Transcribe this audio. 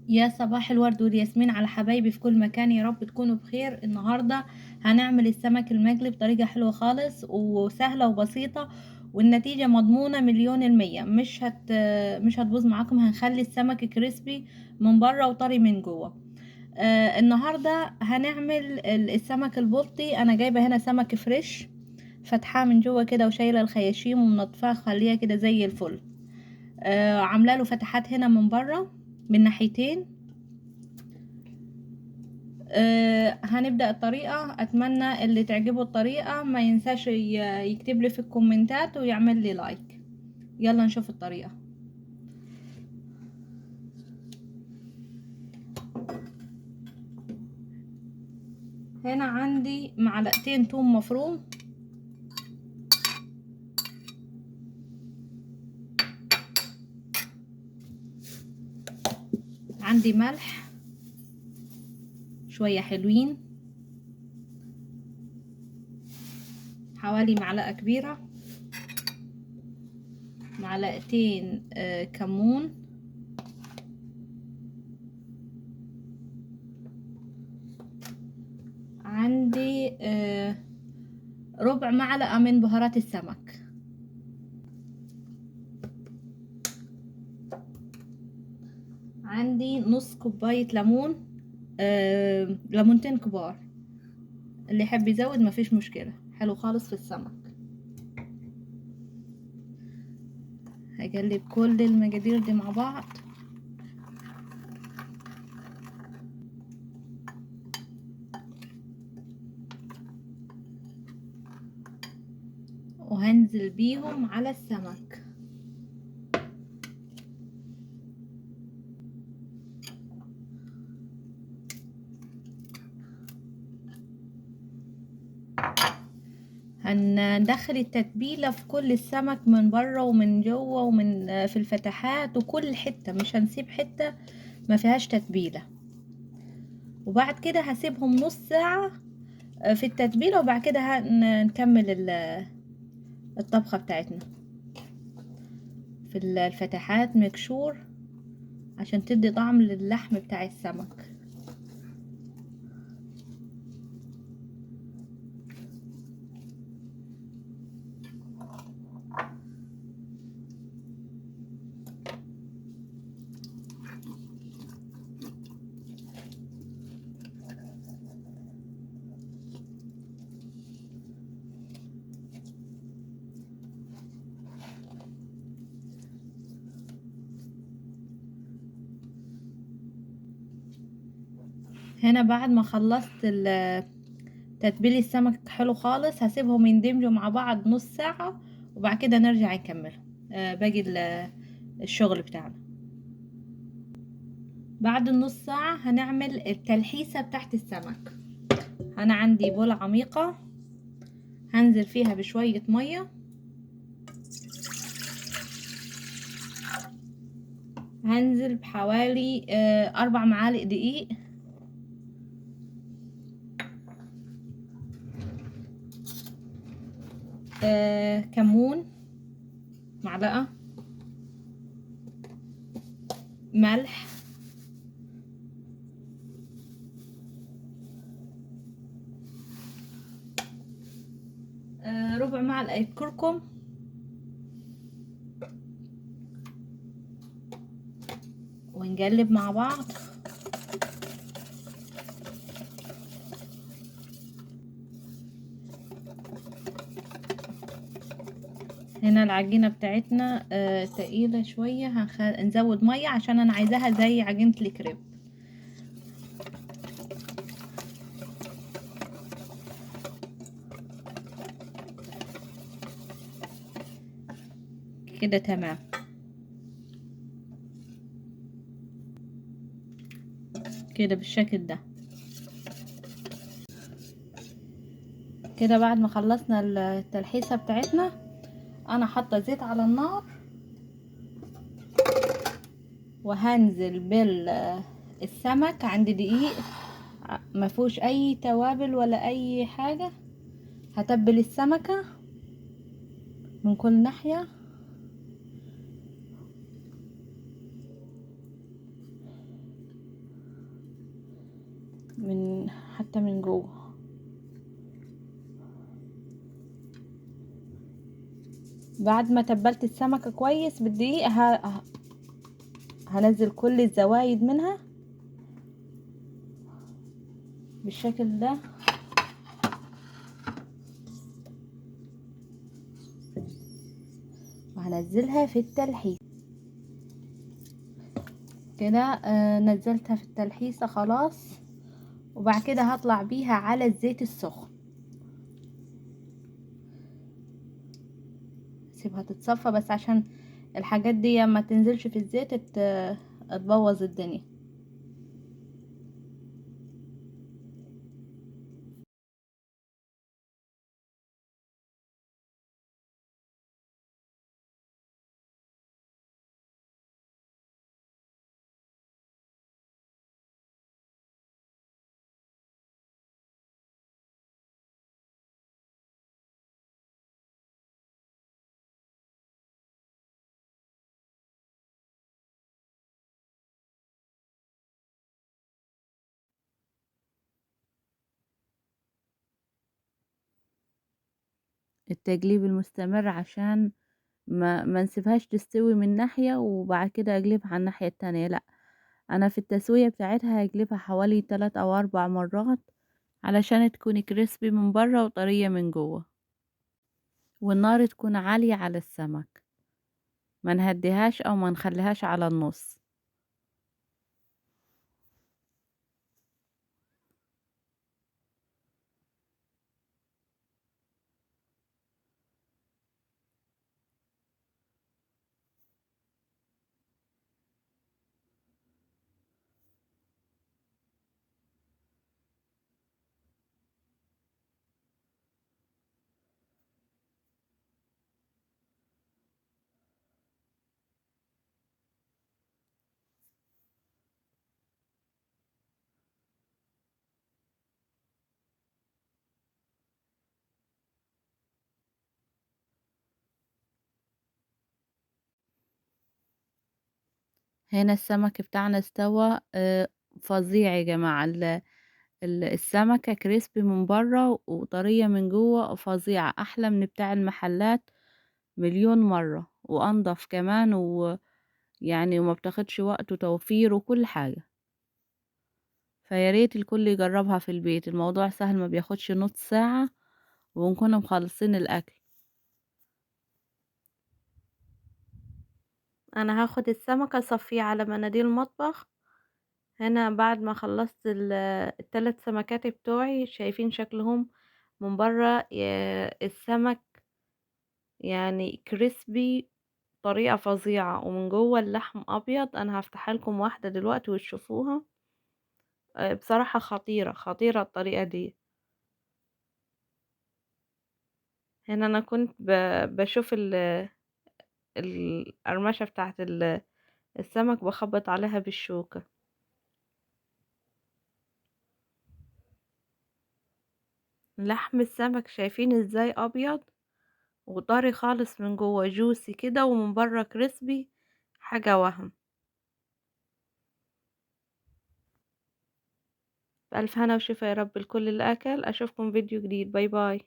يا صباح الورد والياسمين على حبايبي في كل مكان، يا رب تكونوا بخير. النهاردة هنعمل السمك المقلي بطريقة حلوة خالص وسهلة وبسيطة، والنتيجة مضمونة مليون المية. مش هتبوظ معاكم. هنخلي السمك كريسبي من بره وطري من جوه. النهاردة هنعمل السمك البلطي. انا جايبة هنا سمك فريش، فتحاه من جوه كده وشايلة الخياشيم ومنضفاه خليها كده زي الفل. عامله له فتحات هنا من بره من ناحيتين. هنبدأ الطريقة. أتمنى اللي تعجبه الطريقة ما ينساش يكتب لي في الكومنتات ويعمل لي لايك. يلا نشوف الطريقة. هنا عندي معلقتين توم مفروم، عندي ملح شوية حلوين، حوالي معلقة كبيرة، معلقتين كمون، عندي ربع معلقة من بهارات السمك، عندي نص كوباية ليمون، ليمونتين كبار. اللي يحب يزود مفيش مشكلة، حلو خالص في السمك. هقلب كل المقادير دي مع بعض. وهنزل بيهم على السمك. هندخل التتبيلة في كل السمك من بره ومن جوه ومن في الفتحات وكل حتة، مش هنسيب حتة ما فيهاش تتبيلة. وبعد كده هسيبهم نص ساعة في التتبيلة، وبعد كده هنكمل الطبخة بتاعتنا في الفتحات مكشور عشان تدي طعم للحم بتاع السمك. هنا بعد ما خلصت تتبيل السمك حلو خالص، هسيبهم يندمجوا مع بعض نص ساعة، وبعد كده نرجع نكمل باقي الشغل بتاعنا. بعد النص ساعة هنعمل التلحيسة بتاعت السمك. انا عندي بولة عميقة، هنزل فيها بشوية مية، هنزل بحوالي 4 معالق دقيق، كمون معلقة، ملح، ربع معلقة كركم، ونقلب مع بعض. هنا العجينة بتاعتنا تقيلة شوية، نزود مية عشان انا عايزاها زي عجينة الكريب. كده تمام. كده بالشكل ده. كده بعد ما خلصنا التلحيسة بتاعتنا، انا حاطة زيت على النار، وهنزل بالسمك. عندي دقيق ما فيهوش اي توابل ولا اي حاجة. هتبل السمكة من كل ناحية، حتى من جوه. بعد ما تبلت السمكة كويس بالدقيق هنزل كل الزوايد منها بالشكل ده، وهنزلها في التلحيس كده. نزلتها في التلحيسة خلاص، وبعد كده هطلع بيها على الزيت السخن، سيبها تتصفى بس عشان الحاجات دي ما تنزلش في الزيت تبوظ الدنيا. التقليب المستمر عشان ما نسيبهاش تستوي من ناحية وبعد كده اقلبها على الناحية التانية، لا، انا في التسوية بتاعتها هقلبها حوالي 3 او 4 مرات علشان تكون كريسبي من بره وطرية من جوه، والنار تكون عالية على السمك، ما نهديهاش او ما نخليهاش على النص. هنا السمك بتاعنا استوى فظيع يا جماعة. السمكة كريسبي من بره وطرية من جوه، فظيعة، أحلى من بتاع المحلات مليون مرة، وأنضف كمان، ويعني وما بتاخدش وقت وتوفير وكل حاجة. فياريت الكل يجربها في البيت، الموضوع سهل، ما بياخدش نص ساعة ونكون مخلصين الأكل. أنا هاخد السمكة صفيه على مناديل المطبخ. هنا بعد ما خلصت الثلاث سمكات بتوعي، شايفين شكلهم من بره السمك يعني كريسبي طريقة فظيعة، ومن جوه اللحم ابيض. انا هفتح لكم واحدة دلوقتي وتشوفوها. بصراحة خطيرة خطيرة الطريقة دي. هنا انا كنت بشوف القرمشة بتاعت السمك، بخبط عليها بالشوكة. لحم السمك شايفين ازاي ابيض وطري خالص، من جوه جوسي كده، ومن بره كريسبي، حاجة وهم. بألف هنا وشفا يا رب لكل اللي أكل. أشوفكم فيديو جديد. باي باي.